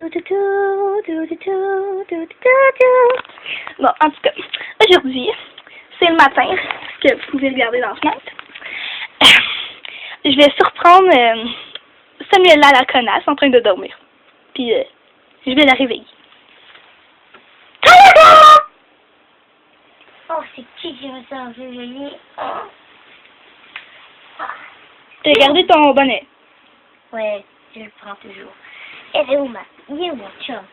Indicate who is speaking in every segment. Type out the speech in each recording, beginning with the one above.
Speaker 1: Bon, en tout cas, aujourd'hui, c'est le matin, ce que vous pouvez regarder dans la fenêtre. Je vais surprendre Samuel à la connasse en train de dormir. Puis, je vais la réveiller.
Speaker 2: Oh, c'est qui me s'est réveillé?
Speaker 1: T'as gardé ton bonnet?
Speaker 2: Ouais, je le prends toujours. Elle est où il est où mon chum?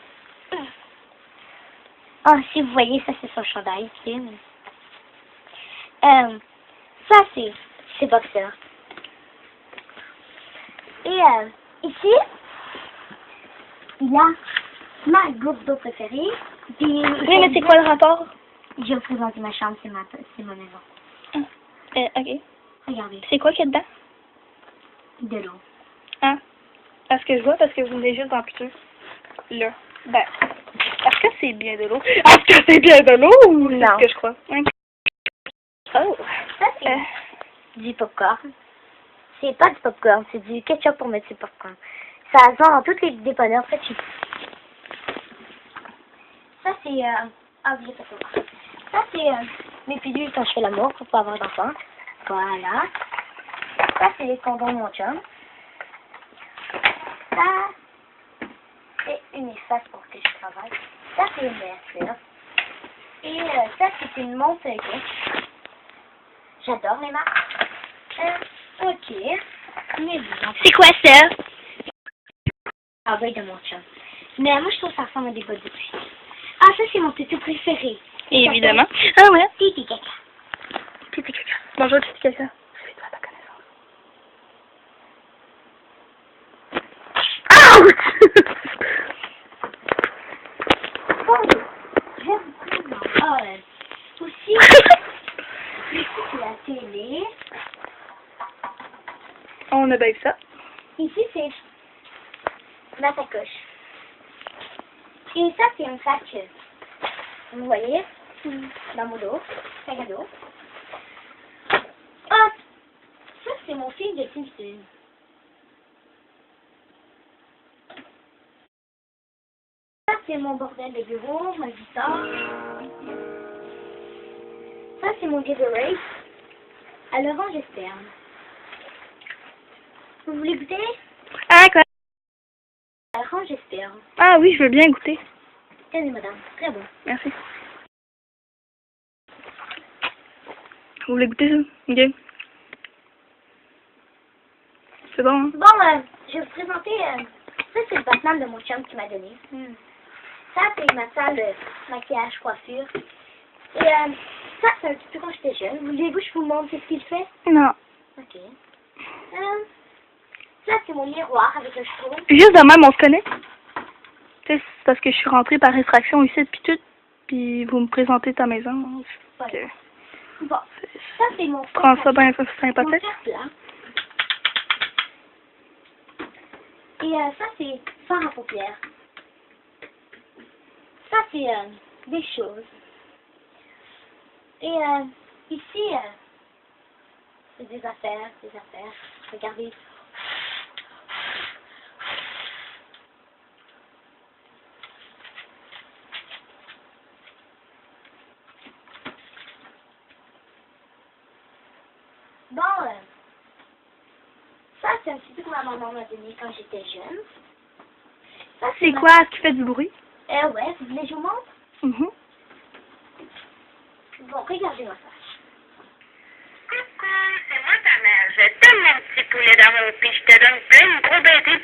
Speaker 2: Oh, si vous voyez, ça c'est son chandail, Tim. Ça c'est boxeur. Et ici, il y a ma groupe d'eau préférée. Puis,
Speaker 1: Oui, mais c'est quoi le rapport?
Speaker 2: Je vais vous présenter ma chambre, c'est ma maison.
Speaker 1: Ok.
Speaker 2: Regardez,
Speaker 1: C'est quoi qu'il y a dedans?
Speaker 2: de l'eau.
Speaker 1: Ah. Parce que je vois, parce que vous venez juste d'en pitcher. Là. Ben. Est-ce que c'est bien de l'eau? Est-ce que c'est bien de l'eau ou c'est ce que je crois? Oh.
Speaker 2: Ça c'est du popcorn. C'est pas du popcorn, c'est du ketchup pour mettre du popcorn. Ça se vend dans toutes les dépanneurs, en fait, ça c'est ah, j'ai pas ça. Ça c'est mes pilules quand je fais l'amour pour pas avoir d'enfant. Voilà. Ça c'est les condoms de mon chum. Ça c'est une efface pour que je travaille. Ça c'est une verre. Et ça c'est une montre électrique. J'adore les marques. Ok. Mais bon.
Speaker 1: C'est quoi ça?
Speaker 2: Ah oui, de mon chum. Mais moi je trouve que ça ressemble à des bottes de pluie. Ah, ça c'est mon tutu préféré.
Speaker 1: Évidemment. Ah ouais.
Speaker 2: Pipi caca.
Speaker 1: Pipi caca. Bonjour, Pipi caca. Je vais te faire ta connaissance.
Speaker 2: Bon, j'aime beaucoup. Ah ouais. Aussi, ici c'est la télé.
Speaker 1: On a bien vu ça.
Speaker 2: Ici c'est ma sacoche. Et ça c'est un sac. Vous voyez? Dans mon dos. Sac à dos. Ah! Ça c'est mon film de Simpson. Ça c'est mon bordel de bureau, ma guitare. Ça c'est mon Gatorade. À l'orange et sperme. Vous voulez goûter?
Speaker 1: Ah, quoi?
Speaker 2: À l'orange et sperme.
Speaker 1: Ah oui, je veux bien goûter.
Speaker 2: Tenez madame, très bon.
Speaker 1: Merci. Vous voulez goûter ça? Ok. C'est bon, hein?
Speaker 2: Bon, je vais vous présenter, ça c'est le Batman de mon chum qui m'a donné. Ça c'est ma salle de maquillage, coiffure. Et ça c'est un petit peu quand j'étais jeune. Voulez-vous que je vous montre ce qu'il fait?
Speaker 1: Non.
Speaker 2: Ok. Ça c'est mon miroir avec le cheveu.
Speaker 1: Juste de même, on se connaît. Tu sais, c'est parce que je suis rentrée par extraction ici, puis tout. Puis vous me présentez ta maison.
Speaker 2: Voilà.
Speaker 1: Que
Speaker 2: Bon, ça c'est mon
Speaker 1: prends ça bien
Speaker 2: mon
Speaker 1: sympathique.
Speaker 2: fer-plat. Et ça c'est fard à paupières. Ça c'est des choses. Et ici, c'est des affaires. Regardez. Bon, ça c'est un petit peu que ma maman m'a donné quand j'étais jeune. Ça
Speaker 1: C'est quoi ce qui fait du bruit?
Speaker 2: Ouais, vous voulez que je vous montre?
Speaker 1: Mhm.
Speaker 2: Bon, regardez-moi ça.
Speaker 3: Coucou, c'est moi ta mère. Je t'aime mon petit poulet d'amour, puis je te donne plein de gros baisers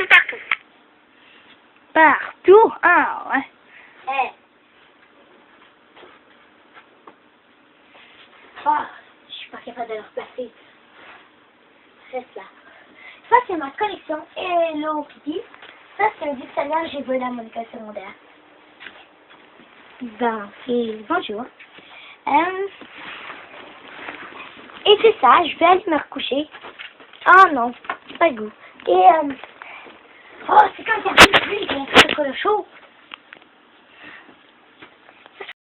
Speaker 3: partout.
Speaker 1: Partout? Ah, ouais.
Speaker 2: Oh, je suis pas capable de le replacer. Reste là. Ça, c'est ma collection Hello Kitty. Ça, c'est un dictionnaire que j'ai volé à mon école secondaire. Bon, et bonjour. Et c'est ça, je vais aller me recoucher. Oh non, pas le goût. Et, oh, c'est quand il y a plus de pluie, il y a un chocolat chaud.